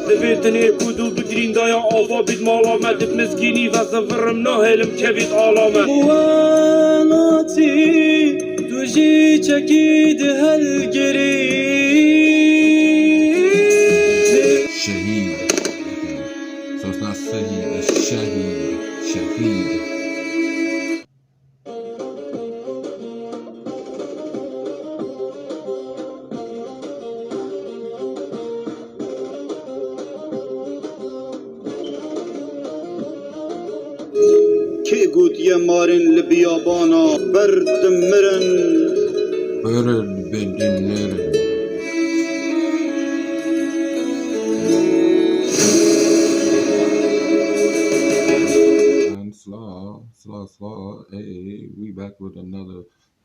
دبیتنی کدو بدرین دایا آفا بید مالا مدب مسکینی و زفرم نهلم کبید آلامه مواناتی دوجی چکید هلگری Shehid. Okay. So it's not Sany, it's Shehid. Shehid. که گوتی مارن لبیابانا برد مرن Bird bedinlerin. And slaw. Hey, we back with another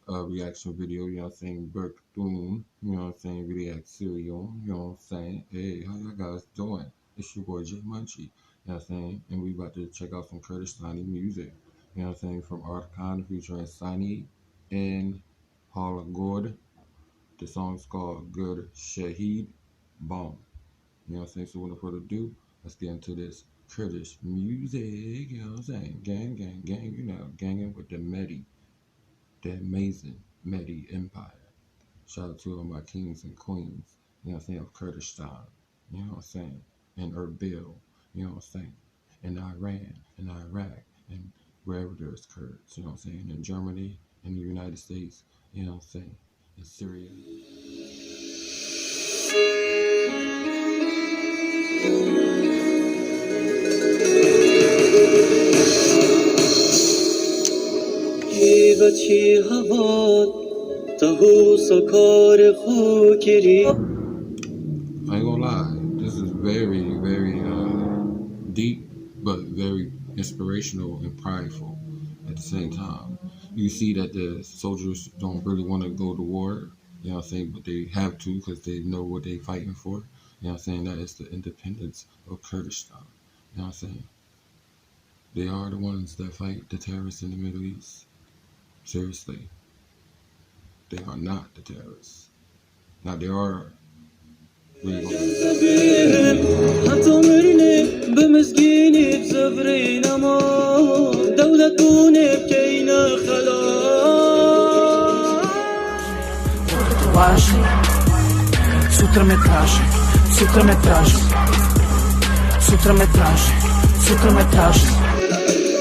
reaction video, you know what I'm saying? Burke Doom, you know what I'm saying? React Serial, you know what I'm saying? Hey, how y'all guys doing? It's your boy J Munchie, you know what I'm saying? And we about to check out some Kurdish Sany music, you know what I'm saying? From Arkan featuring Sany and Halgord. The song's called Ger Shehid Bom. You know what I'm saying? So without further ado, let's get into this Kurdish music. You know what I'm saying? Gang, you know, ganging with the Mehdi, the amazing Mehdi Empire. Shout out to all my kings and queens, you know what I'm saying, of Kurdistan, you know what I'm saying, and Erbil, you know what I'm saying, in Iran, in Iraq, and wherever there's Kurds, you know what I'm saying, in Germany, in the United States, you know what I'm saying, in Syria. بچی هوات تهو سکار خوکری I ain't gonna lie, this is very, very deep, but very inspirational and prideful at the same time. You see that the soldiers don't really want to go to war, you know what I'm saying, but they have to because they know what they're fighting for. You know what I'm saying? That is the independence of Kurdistan. You know what I'm saying? They are the ones that fight the terrorists in the Middle East. Seriously. They are not the terrorists. Now they are really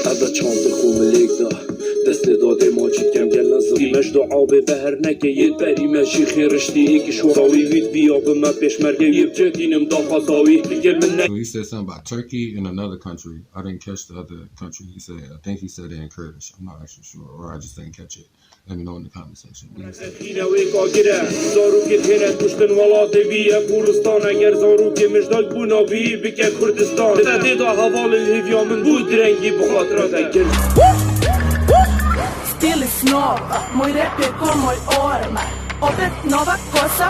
هذا چانت خوم لیکدا دست داده ماجید کم گل نزدی مش دعا به بهر نگید بری مشی خیرشتی ایک شوراوی وید بیا به من پیشمرگه یب جدینم دا خواستاوی دیگه من So he said something about Turkey and another country. I didn't catch the other country he said. I think he said it in Kurdish. I'm not actually sure, or I just didn't catch it. Let me know in the comment section. خینوی کاگیره زارو که تیره کشتن ولاد بیه کورستان اگر زارو که مجدال بوناوی بکه کردستان تدی دا حوال الهیویا من بود رنگی بخاطرات اگر Stili snova, moj rap je ko moj ormar. Opet nova kosa,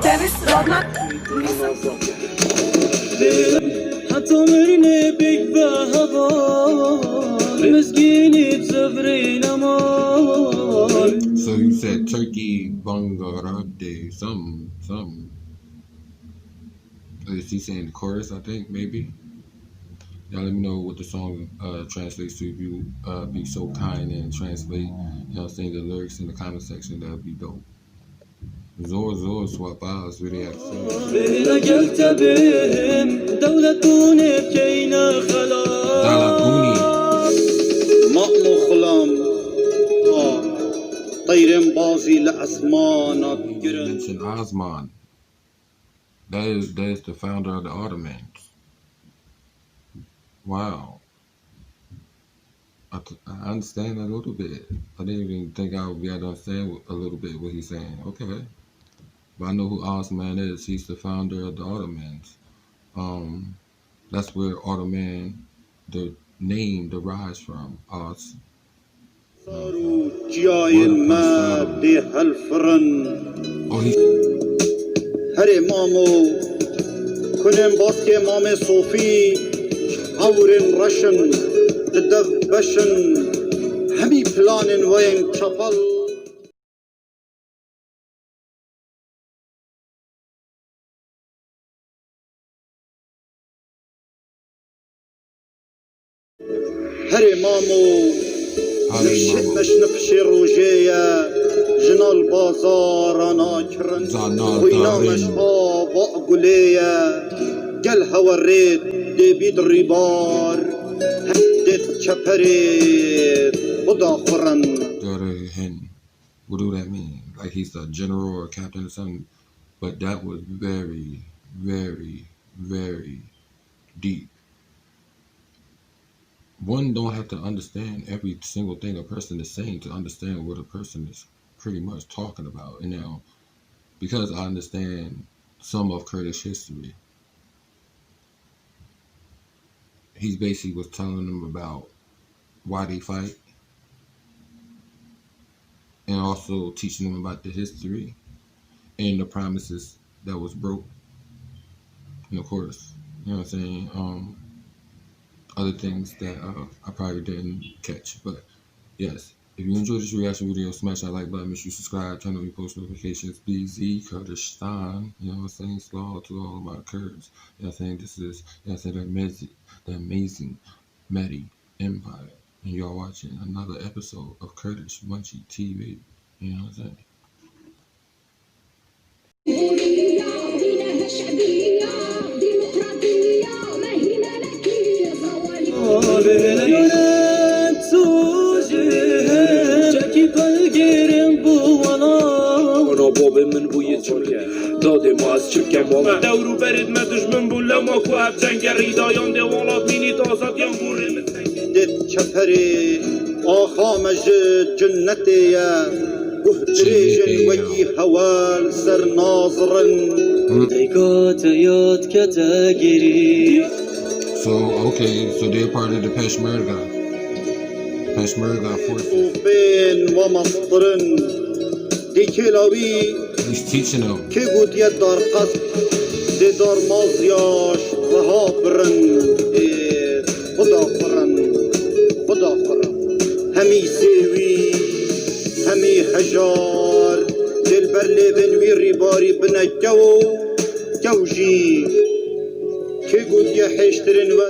Denis Rodman. حتی مرنه بگ و هوا مسکینی بزفرین امان. So you said Turkey Bangarade, something. Is he saying the chorus, I think, maybe? Y'all let me know what the song translates to if you be so kind and translate, you know what I'm saying, the lyrics in the comment section. That would be dope. Zor swap eyes with the mention Osman. That is the founder of the Ottomans. Wow. I understand a little bit. I didn't even think I would be able to understand a little bit what he's saying. Okay. But I know who Osman is. He's the founder of the Ottomans. That's where Ottoman, the name derives from. Os. Oh, he. هر مامو کنم باز که مام صوفی عورن رشن ددف بشن همی پلانن وین چپل هري مامو مش نفشي روجية جنال بازار أنا كرن وينا مشها وأقولية قل هوريت دي بيد الربار هدت شبريت وضاخرن. What do that mean? Like he's a general or a captain or something? But that was very, very, very deep. One don't have to understand every single thing a person is saying to understand what a person is pretty much talking about. And now, because I understand some of Kurdish history, he basically was telling them about why they fight and also teaching them about the history and the promises that was broke. And of course, you know what I'm saying, other things that I probably didn't catch. But yes, if you enjoyed this reaction video, smash that like button, make sure you subscribe, turn on your post notifications. BZ Kurdistan, you know what I'm saying? Slaw to all of my Kurds. You know what I'm saying? This is, you know what I'm saying, the amazing Mehdi Empire. And y'all watching another episode of Kurdish Munchie TV. You know what I'm saying? باب من بوی چرکه داده ما از چرکه ما دورو برد مدش من بوله ما کوه جنگ ریدایان دوالات مینید آزاد یان بوره دت چپری آخا مجد جنتیه گهدریجن وکی حوال سر ناظرن دیگات یاد کتگیری. So, okay, so they're part of the Peshmerga forces. He's teaching them.